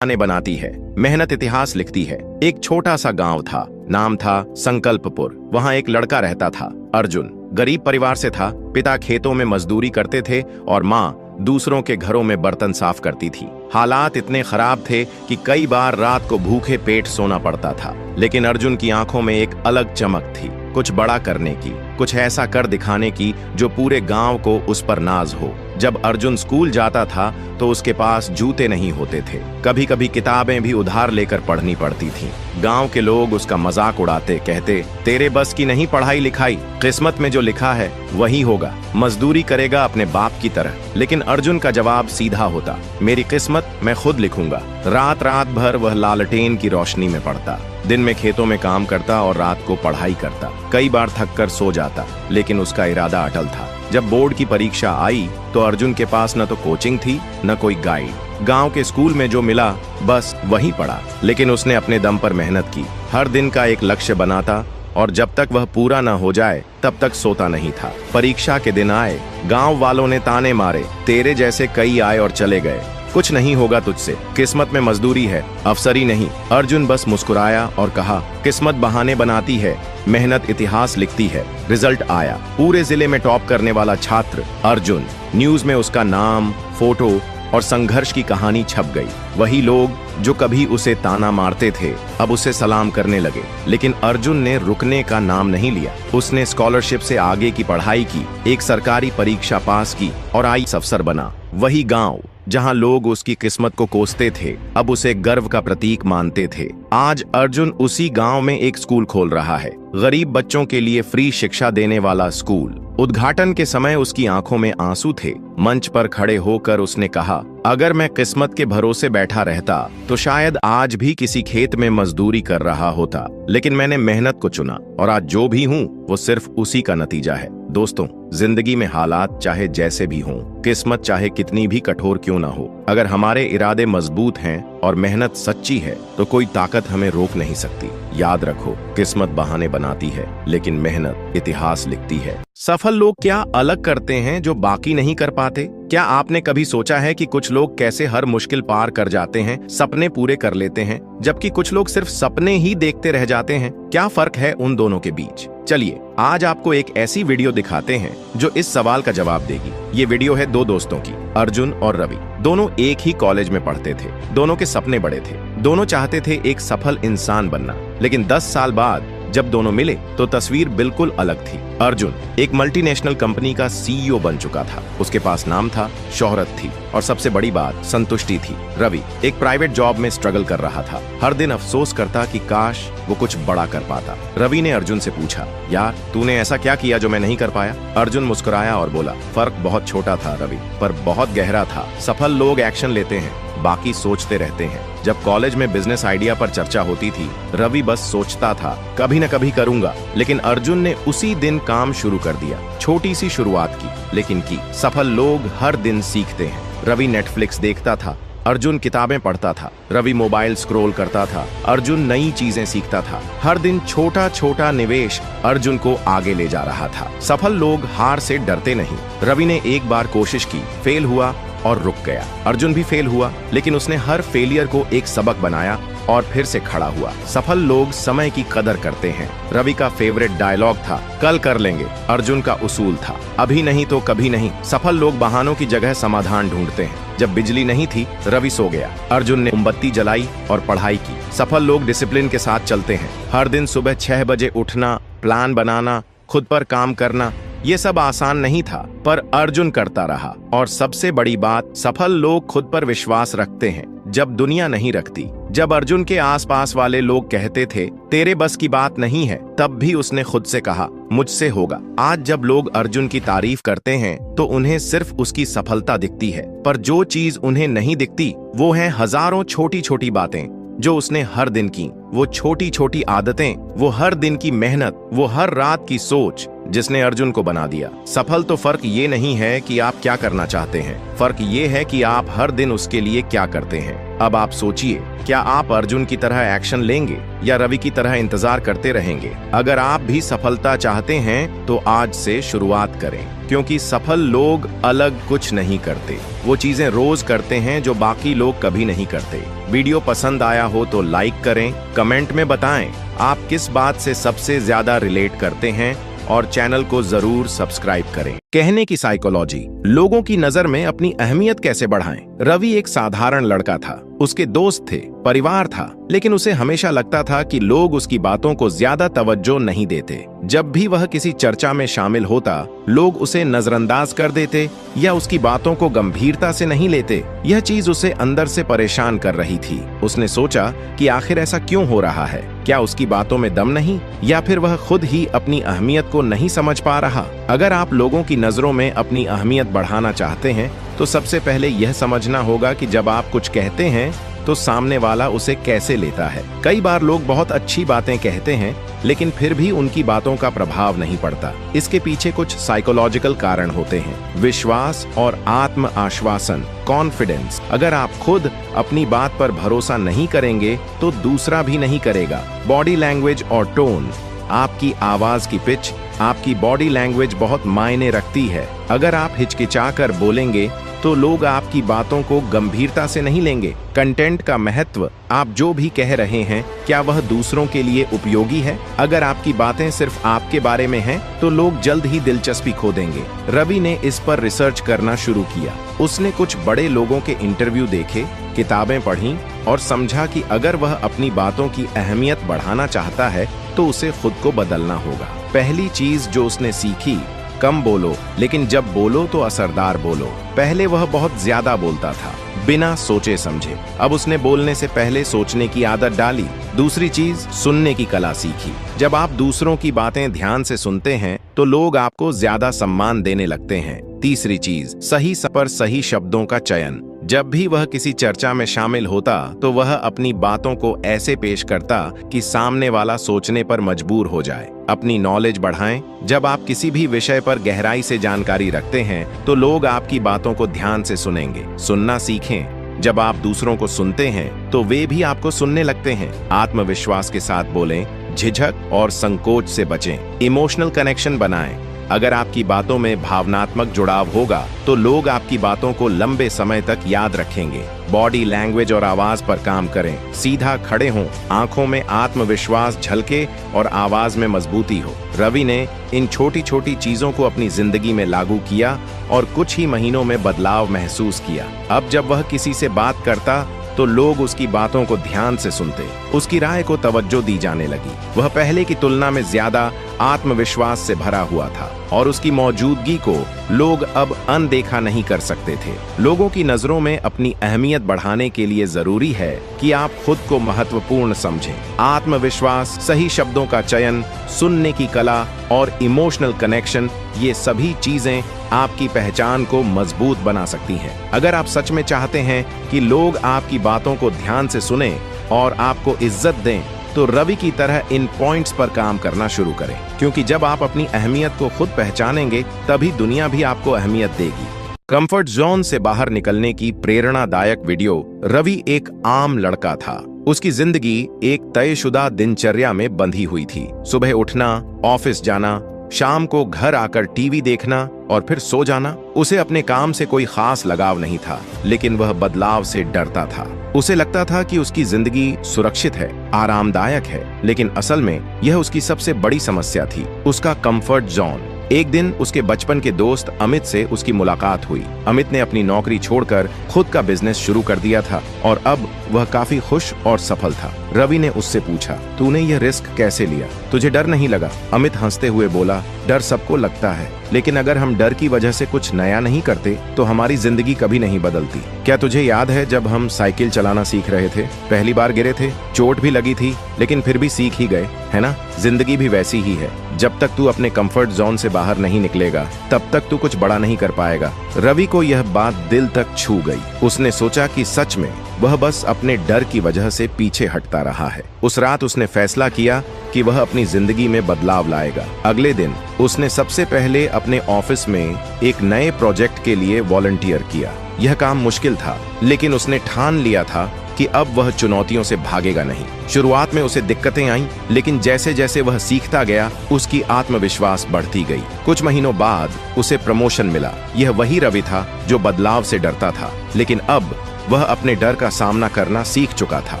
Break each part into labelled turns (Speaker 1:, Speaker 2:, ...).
Speaker 1: बहाने बनाती है, मेहनत इतिहास लिखती है। एक छोटा सा गांव था, नाम था संकल्पपुर। वहां एक लड़का रहता था, अर्जुन। गरीब परिवार से था। पिता खेतों में मजदूरी करते थे और माँ दूसरों के घरों में बर्तन साफ करती थी। हालात इतने खराब थे कि कई बार रात को भूखे पेट सोना पड़ता था। लेकिन अर्जुन की आंखों में एक अलग चमक थी, कुछ बड़ा करने की, कुछ ऐसा कर दिखाने की जो पूरे गांव को उस पर नाज हो। जब अर्जुन स्कूल जाता था तो उसके पास जूते नहीं होते थे। कभी कभी किताबें भी उधार लेकर पढ़नी पड़ती थीं। गांव के लोग उसका मजाक उड़ाते, कहते, तेरे बस की नहीं पढ़ाई लिखाई, किस्मत में जो लिखा है वही होगा, मजदूरी करेगा अपने बाप की तरह। लेकिन अर्जुन का जवाब सीधा होता, मेरी किस्मत मैं खुद लिखूंगा। रात रात भर वह लालटेन की रोशनी में पढ़ता, दिन में खेतों में काम करता और रात को पढ़ाई करता। कई बार थक कर सो जाता, लेकिन उसका इरादा अटल था। जब बोर्ड की परीक्षा आई तो अर्जुन के पास न तो कोचिंग थी न कोई गाइड। गांव के स्कूल में जो मिला बस वही पढ़ा। लेकिन उसने अपने दम पर मेहनत की, हर दिन का एक लक्ष्य बनाता और जब तक वह पूरा न हो जाए तब तक सोता नहीं था। परीक्षा के दिन आए, गांव वालों ने ताने मारे, तेरे जैसे कई आए और चले गए, कुछ नहीं होगा तुझसे, किस्मत में मजदूरी है, अफसरी नहीं। अर्जुन बस मुस्कुराया और कहा, किस्मत बहाने बनाती है, मेहनत इतिहास लिखती है। रिजल्ट आया, पूरे जिले में टॉप करने वाला छात्र अर्जुन। न्यूज में उसका नाम, फोटो और संघर्ष की कहानी छप गई। वही लोग जो कभी उसे ताना मारते थे अब उसे सलाम करने लगे। लेकिन अर्जुन ने रुकने का नाम नहीं लिया। उसने स्कॉलरशिप से आगे की पढ़ाई की, एक सरकारी परीक्षा पास की और आईएएस अफसर बना। वही गांव जहां लोग उसकी किस्मत को कोसते थे अब उसे गर्व का प्रतीक मानते थे। आज अर्जुन उसी गांव में एक स्कूल खोल रहा है, गरीब बच्चों के लिए फ्री शिक्षा देने वाला स्कूल। उद्घाटन के समय उसकी आंखों में आंसू थे। मंच पर खड़े होकर उसने कहा, अगर मैं किस्मत के भरोसे बैठा रहता तो शायद आज भी किसी खेत में मजदूरी कर रहा होता। लेकिन मैंने मेहनत को चुना और आज जो भी हूँ वो सिर्फ उसी का नतीजा है। दोस्तों, जिंदगी में हालात चाहे जैसे भी हों, किस्मत चाहे कितनी भी कठोर क्यों ना हो, अगर हमारे इरादे मजबूत हैं और मेहनत सच्ची है तो कोई ताकत हमें रोक नहीं सकती। याद रखो, किस्मत बहाने बनाती है लेकिन मेहनत इतिहास लिखती है। सफल लोग क्या अलग करते हैं जो बाकी नहीं कर पाते? क्या आपने कभी सोचा है कि कुछ लोग कैसे हर मुश्किल पार कर जाते हैं, सपने पूरे कर लेते हैं, जबकि कुछ लोग सिर्फ सपने ही देखते रह जाते हैं? क्या फर्क है उन दोनों के बीच? चलिए आज आपको एक ऐसी वीडियो दिखाते हैं जो इस सवाल का जवाब देगी। ये वीडियो है दो दोस्तों की, अर्जुन और रवि। दोनों एक ही कॉलेज में पढ़ते थे, दोनों के सपने बड़े थे, दोनों चाहते थे एक सफल इंसान बनना। लेकिन 10 साल बाद जब दोनों मिले तो तस्वीर बिल्कुल अलग थी। अर्जुन एक मल्टीनेशनल कंपनी का सीईओ बन चुका था, उसके पास नाम था, शोहरत थी और सबसे बड़ी बात संतुष्टि थी। रवि एक प्राइवेट जॉब में स्ट्रगल कर रहा था, हर दिन अफसोस करता कि काश वो कुछ बड़ा कर पाता। रवि ने अर्जुन से पूछा, यार तूने ऐसा क्या किया जो मैं नहीं कर पाया? अर्जुन मुस्कुराया और बोला, फर्क बहुत छोटा था रवि, पर बहुत गहरा था। सफल लोग एक्शन लेते हैं, बाकी सोचते रहते हैं। जब कॉलेज में बिजनेस आइडिया पर चर्चा होती थी, रवि बस सोचता था कभी न कभी करूंगा, लेकिन अर्जुन ने उसी दिन काम शुरू कर दिया। छोटी सी शुरुआत की, लेकिन की। सफल लोग हर दिन सीखते हैं। रवि नेटफ्लिक्स देखता था, अर्जुन किताबें पढ़ता था। रवि मोबाइल स्क्रॉल करता था, अर्जुन नई चीजें सीखता था। हर दिन छोटा छोटा निवेश अर्जुन को आगे ले जा रहा था। सफल लोग हार से डरते नहीं। रवि ने एक बार कोशिश की, फेल हुआ और रुक गया। अर्जुन भी फेल हुआ, लेकिन उसने हर फेलियर को एक सबक बनाया और फिर से खड़ा हुआ। सफल लोग समय की कदर करते हैं। रवि का फेवरेट डायलॉग था, कल कर लेंगे। अर्जुन का उसूल था, अभी नहीं तो कभी नहीं। सफल लोग बहानों की जगह समाधान ढूंढते हैं। जब बिजली नहीं थी, रवि सो गया। अर्जुन ने मोमबत्ती जलाई और पढ़ाई की। सफल लोग डिसिप्लिन के साथ चलते हैं। हर दिन सुबह 6 बजे उठना, प्लान बनाना, खुद पर काम करना, ये सब आसान नहीं था, पर अर्जुन करता रहा। और सबसे बड़ी बात, सफल लोग खुद पर विश्वास रखते हैं जब दुनिया नहीं रखती। जब अर्जुन के आसपास वाले लोग कहते थे तेरे बस की बात नहीं है, तब भी उसने खुद से कहा मुझसे होगा। आज जब लोग अर्जुन की तारीफ करते हैं तो उन्हें सिर्फ उसकी सफलता दिखती है, पर जो चीज उन्हें नहीं दिखती वो है हजारों छोटी छोटी बातें जो उसने हर दिन की। वो छोटी छोटी आदतें, वो हर दिन की मेहनत, वो हर रात की सोच जिसने अर्जुन को बना दिया सफल। तो फर्क ये नहीं है कि आप क्या करना चाहते हैं, फर्क ये है कि आप हर दिन उसके लिए क्या करते हैं। अब आप सोचिए, क्या आप अर्जुन की तरह एक्शन लेंगे या रवि की तरह इंतजार करते रहेंगे? अगर आप भी सफलता चाहते हैं तो आज से शुरुआत करें, क्योंकि सफल लोग अलग कुछ नहीं करते, वो चीजें रोज करते हैं जो बाकी लोग कभी नहीं करते। वीडियो पसंद आया हो तो लाइक करें, कमेंट में बताएं आप किस बात से सबसे ज्यादा रिलेट करते हैं और चैनल को जरूर सब्सक्राइब करें। कहने की साइकोलॉजी, लोगों की नजर में अपनी अहमियत कैसे बढ़ाएं। रवि एक साधारण लड़का था, उसके दोस्त थे, परिवार था, लेकिन उसे हमेशा लगता था कि लोग उसकी बातों को ज्यादा तवज्जो नहीं देते। जब भी वह किसी चर्चा में शामिल होता, लोग उसे नजरअंदाज कर देते या उसकी बातों को गंभीरता से नहीं लेते। यह चीज उसे अंदर से परेशान कर रही थी। उसने सोचा कि आखिर ऐसा क्यों हो रहा है? क्या उसकी बातों में दम नहीं, या फिर वह खुद ही अपनी अहमियत को नहीं समझ पा रहा? अगर आप लोगों की नजरों में अपनी अहमियत बढ़ाना चाहते हैं तो सबसे पहले यह समझना होगा कि जब आप कुछ कहते हैं तो सामने वाला उसे कैसे लेता है। कई बार लोग बहुत अच्छी बातें कहते हैं लेकिन फिर भी उनकी बातों का प्रभाव नहीं पड़ता। इसके पीछे कुछ साइकोलॉजिकल कारण होते हैं। विश्वास और आत्म आश्वासन, कॉन्फिडेंस। अगर आप खुद अपनी बात पर भरोसा नहीं करेंगे तो दूसरा भी नहीं करेगा। बॉडी लैंग्वेज और टोन, आपकी आवाज की पिच, आपकी बॉडी लैंग्वेज बहुत मायने रखती है। अगर आप हिचकिचाकर बोलेंगे तो लोग आपकी बातों को गंभीरता से नहीं लेंगे। कंटेंट का महत्व, आप जो भी कह रहे हैं क्या वह दूसरों के लिए उपयोगी है? अगर आपकी बातें सिर्फ आपके बारे में हैं तो लोग जल्द ही दिलचस्पी खो देंगे। रवि ने इस पर रिसर्च करना शुरू किया। उसने कुछ बड़े लोगों के इंटरव्यू देखे, किताबें पढ़ीं और समझा कि अगर वह अपनी बातों की अहमियत बढ़ाना चाहता है तो उसे खुद को बदलना होगा। पहली चीज जो उसने सीखी, कम बोलो, लेकिन जब बोलो तो असरदार बोलो। पहले वह बहुत ज्यादा बोलता था, बिना सोचे समझे। अब उसने बोलने से पहले सोचने की आदत डाली। दूसरी चीज, सुनने की कला सीखी। जब आप दूसरों की बातें ध्यान से सुनते हैं तो लोग आपको ज्यादा सम्मान देने लगते हैं। तीसरी चीज, सही पर सही शब्दों का चयन। जब भी वह किसी चर्चा में शामिल होता तो वह अपनी बातों को ऐसे पेश करता कि सामने वाला सोचने पर मजबूर हो जाए। अपनी नॉलेज बढ़ाएं। जब आप किसी भी विषय पर गहराई से जानकारी रखते हैं तो लोग आपकी बातों को ध्यान से सुनेंगे। सुनना सीखें। जब आप दूसरों को सुनते हैं तो वे भी आपको सुनने लगते हैं। आत्मविश्वास के साथ बोलें, झिझक और संकोच से बचें। इमोशनल कनेक्शन बनाएं। अगर आपकी बातों में भावनात्मक जुड़ाव होगा तो लोग आपकी बातों को लंबे समय तक याद रखेंगे। बॉडी लैंग्वेज और आवाज पर काम करें। सीधा खड़े हों, आंखों में आत्मविश्वास झलके और आवाज में मजबूती हो। रवि ने इन छोटी छोटी चीजों को अपनी जिंदगी में लागू किया और कुछ ही महीनों में बदलाव महसूस किया। अब जब वह किसी से बात करता तो लोग उसकी बातों को ध्यान से सुनते, उसकी राय को तवज्जो दी जाने लगी। वह पहले की तुलना में ज्यादा आत्मविश्वास से भरा हुआ था और उसकी मौजूदगी को लोग अब अनदेखा नहीं कर सकते थे। लोगों की नजरों में अपनी अहमियत बढ़ाने के लिए जरूरी है कि आप खुद को महत्वपूर्ण समझें। आत्मविश्वास, सही शब्दों का चयन, सुनने की कला और इमोशनल कनेक्शन, ये सभी चीजें आपकी पहचान को मजबूत बना सकती हैं। अगर आप सच में चाहते हैं कि लोग आपकी बातों को ध्यान से सुनें और आपको इज्जत दें तो रवि की तरह इन पॉइंट्स पर काम करना शुरू करें, क्योंकि जब आप अपनी अहमियत को खुद पहचानेंगे तभी दुनिया भी आपको अहमियत देगी। कंफर्ट जोन से बाहर निकलने की प्रेरणादायक वीडियो। रवि एक आम लड़का था। उसकी जिंदगी एक तयशुदा दिनचर्या में बंधी हुई थी। सुबह उठना, ऑफिस जाना, शाम को घर आकर टीवी देखना और फिर सो जाना। उसे अपने काम से कोई खास लगाव नहीं था, लेकिन वह बदलाव से डरता था। उसे लगता था कि उसकी जिंदगी सुरक्षित है, आरामदायक है, लेकिन असल में यह उसकी सबसे बड़ी समस्या थी, उसका कंफर्ट जोन। एक दिन उसके बचपन के दोस्त अमित से उसकी मुलाकात हुई। अमित ने अपनी नौकरी छोड़कर खुद का बिजनेस शुरू कर दिया था और अब वह काफी खुश और सफल था। रवि ने उससे पूछा, तूने यह रिस्क कैसे लिया? तुझे डर नहीं लगा? अमित हंसते हुए बोला, डर सबको लगता है, लेकिन अगर हम डर की वजह से कुछ नया नहीं करते तो हमारी जिंदगी कभी नहीं बदलती। क्या तुझे याद है जब हम साइकिल चलाना सीख रहे थे? पहली बार गिरे थे, चोट भी लगी थी, लेकिन फिर भी सीख ही गए, है ना? जिंदगी भी वैसी ही है। जब तक तू अपने कंफर्ट जोन से बाहर नहीं निकलेगा तब तक तू कुछ बड़ा नहीं कर पाएगा। रवि को यह बात दिल तक छू गई। उसने सोचा कि सच में वह बस अपने डर की वजह से पीछे हटता रहा है। उस रात उसने फैसला किया कि वह अपनी जिंदगी में बदलाव लाएगा। अगले दिन उसने सबसे पहले अपने ऑफिस में एक नए प्रोजेक्ट के लिए वॉलंटियर किया। यह काम मुश्किल था, लेकिन उसने ठान लिया था कि अब वह चुनौतियों से भागेगा नहीं। शुरुआत में उसे दिक्कतें आईं, लेकिन जैसे जैसे वह सीखता गया उसकी आत्मविश्वास बढ़ती गई। कुछ महीनों बाद उसे प्रमोशन मिला। यह वही रवि था जो बदलाव से डरता था, लेकिन अब वह अपने डर का सामना करना सीख चुका था।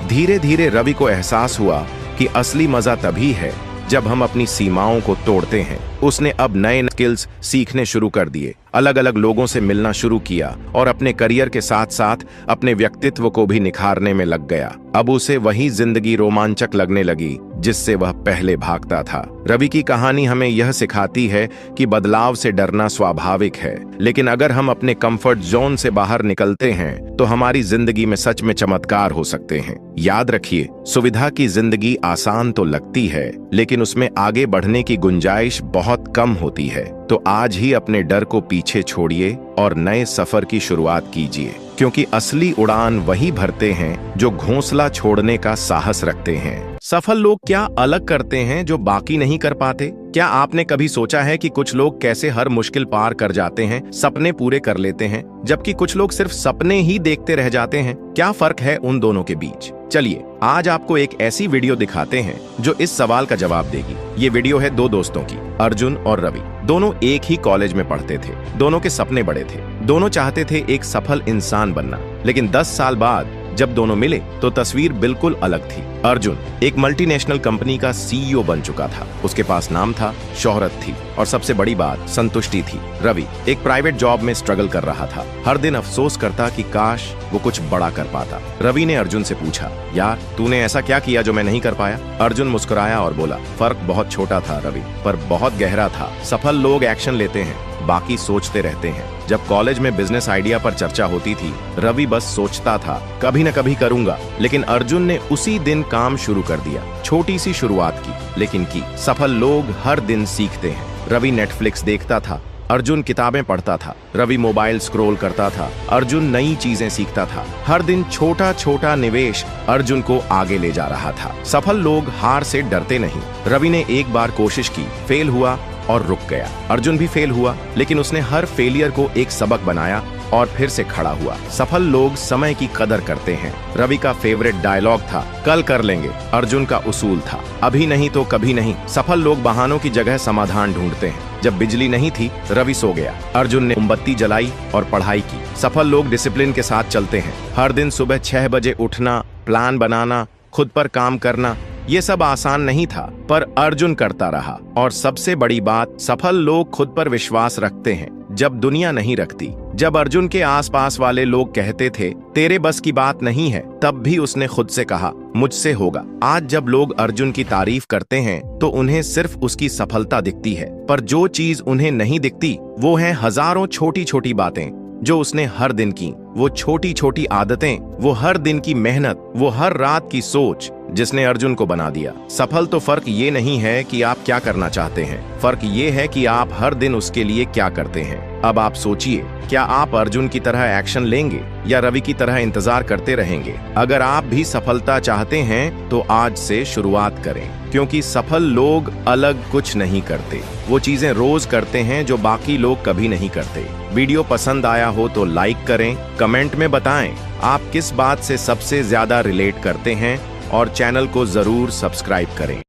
Speaker 1: धीरे धीरे रवि को एहसास हुआ कि असली मजा तभी है जब हम अपनी सीमाओं को तोड़ते हैं। उसने अब नए स्किल्स सीखने शुरू कर दिए, अलग अलग लोगों से मिलना शुरू किया और अपने करियर के साथ साथ अपने व्यक्तित्व को भी निखारने में लग गया। अब उसे वही जिंदगी रोमांचक लगने लगी जिससे वह पहले भागता था। रवि की कहानी हमें यह सिखाती है कि बदलाव से डरना स्वाभाविक है, लेकिन अगर हम अपने कंफर्ट जोन से बाहर निकलते हैं तो हमारी जिंदगी में सच में चमत्कार हो सकते हैं। याद रखिए, सुविधा की जिंदगी आसान तो लगती है, लेकिन उसमें आगे बढ़ने की गुंजाइश बहुत कम होती है। तो आज ही अपने डर को पीछे छोड़िए और नए सफर की शुरुआत कीजिए, क्योंकि असली उड़ान वही भरते हैं जो घोंसला छोड़ने का साहस रखते हैं। सफल लोग क्या अलग करते हैं जो बाकी नहीं कर पाते? क्या आपने कभी सोचा है कि कुछ लोग कैसे हर मुश्किल पार कर जाते हैं, सपने पूरे कर लेते हैं, जबकि कुछ लोग सिर्फ सपने ही देखते रह जाते हैं? क्या फर्क है उन दोनों के बीच? चलिए आज आपको एक ऐसी वीडियो दिखाते हैं जो इस सवाल का जवाब देगी। ये वीडियो है दो दोस्तों की, अर्जुन और रवि। दोनों एक ही कॉलेज में पढ़ते थे, दोनों के सपने बड़े थे, दोनों चाहते थे एक सफल इंसान बनना। लेकिन 10 साल बाद जब दोनों मिले तो तस्वीर बिल्कुल अलग थी। अर्जुन एक मल्टीनेशनल कंपनी का सीईओ बन चुका था, उसके पास नाम था, शोहरत थी और सबसे बड़ी बात संतुष्टि थी। रवि एक प्राइवेट जॉब में स्ट्रगल कर रहा था, हर दिन अफसोस करता कि काश वो कुछ बड़ा कर पाता। रवि ने अर्जुन से पूछा, यार तूने ऐसा क्या किया जो मैं नहीं कर पाया? अर्जुन मुस्कुराया और बोला, फर्क बहुत छोटा था रवि, पर बहुत गहरा था। सफल लोग एक्शन लेते हैं, बाकी सोचते रहते हैं। जब कॉलेज में बिजनेस आइडिया पर चर्चा होती थी, रवि बस सोचता था कभी न कभी करूंगा, लेकिन अर्जुन ने उसी दिन काम शुरू कर दिया। छोटी सी शुरुआत की, लेकिन की। सफल लोग हर दिन सीखते हैं। रवि नेटफ्लिक्स देखता था, अर्जुन किताबें पढ़ता था। रवि मोबाइल स्क्रॉल करता था, अर्जुन नई चीजें सीखता था। हर दिन छोटा छोटा निवेश अर्जुन को आगे ले जा रहा था। सफल लोग हार से डरते नहीं। रवि ने एक बार कोशिश की, फेल हुआ और रुक गया। अर्जुन भी फेल हुआ, लेकिन उसने हर फेलियर को एक सबक बनाया और फिर से खड़ा हुआ। सफल लोग समय की कदर करते हैं। रवि का फेवरेट डायलॉग था, कल कर लेंगे। अर्जुन का उसूल था, अभी नहीं तो कभी नहीं। सफल लोग बहानों की जगह समाधान ढूंढते हैं। जब बिजली नहीं थी, रवि सो गया। अर्जुन ने मोमबत्ती जलाई और पढ़ाई की। सफल लोग डिसिप्लिन के साथ चलते हैं। हर दिन सुबह 6 बजे उठना, प्लान बनाना, खुद पर काम करना, ये सब आसान नहीं था, पर अर्जुन करता रहा। और सबसे बड़ी बात, सफल लोग खुद पर विश्वास रखते हैं जब दुनिया नहीं रखती। जब अर्जुन के आसपास वाले लोग कहते थे तेरे बस की बात नहीं है, तब भी उसने खुद से कहा मुझसे होगा। आज जब लोग अर्जुन की तारीफ करते हैं तो उन्हें सिर्फ उसकी सफलता दिखती है, पर जो चीज उन्हें नहीं दिखती वो है हजारों छोटी छोटी बातें जो उसने हर दिन की। वो छोटी छोटी आदतें, वो हर दिन की मेहनत, वो हर रात की सोच जिसने अर्जुन को बना दिया। सफल तो फर्क ये नहीं है कि आप क्या करना चाहते हैं, फर्क ये है कि आप हर दिन उसके लिए क्या करते हैं। अब आप सोचिए, क्या आप अर्जुन की तरह एक्शन लेंगे या रवि की तरह इंतजार करते रहेंगे? अगर आप भी सफलता चाहते हैं तो आज से शुरुआत करें, क्योंकि सफल लोग अलग कुछ नहीं करते, वो चीजें रोज करते हैं जो बाकी लोग कभी नहीं करते। वीडियो पसंद आया हो तो लाइक करें, कमेंट में बताएं आप किस बात से सबसे ज्यादा रिलेट करते हैं और चैनल को जरूर सब्सक्राइब करें।